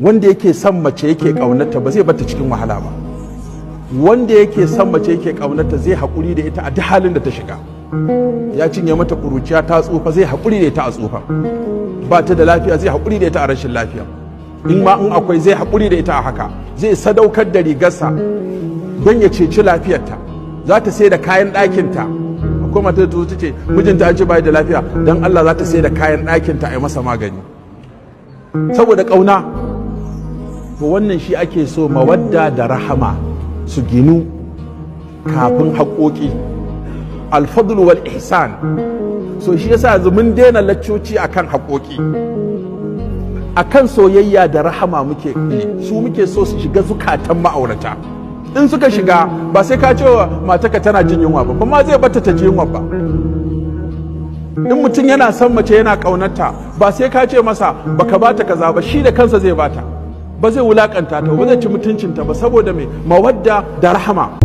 wanda yake son mace yake ƙaunarta ba zai bata cikin wahala ba. Wanda yake son mace yake ƙaunarta zai haƙuri da ita a duk halin da ta shiga. Ya cinye mata ƙuruciya ta tsufa, zai haƙuri da ita a tsufa. Ba ta da lafiya zai haƙuri da ita a rashin lafiya. In ma in akwai zai haƙuri da ita a haka. Zai sadaukar da rigarsa don ya ceci lafiyarta. Za ta sai da kayan ɗakinta. Akwai mata da ta ce mijinta an ce bai da lafiya, don Allah za ta sai da kayan ɗakinta a yi masa magani. Saboda ƙauna. To wannan shi ake so, mawadda da rahama su ginu kafin haƙoƙi, alfadlu wal ihsan. So shi yasa yanzu mun daina laccoci akan haƙoƙi, akan soyayya da rahama muke su muke so su shiga zukatan ma'aurata. In suka shiga ba sai ka ce wa mataka tana jin yunwa ba ma zai bata ta ji yunwa ba. In mutum yana son mace yana ƙaunarta ba sai ka ce masa baka bata kaza ba, shi da kansa zai bata. Ba zai wulakanta ta ba zai ci mutuncinta ba, saboda mai mawadda da rahama.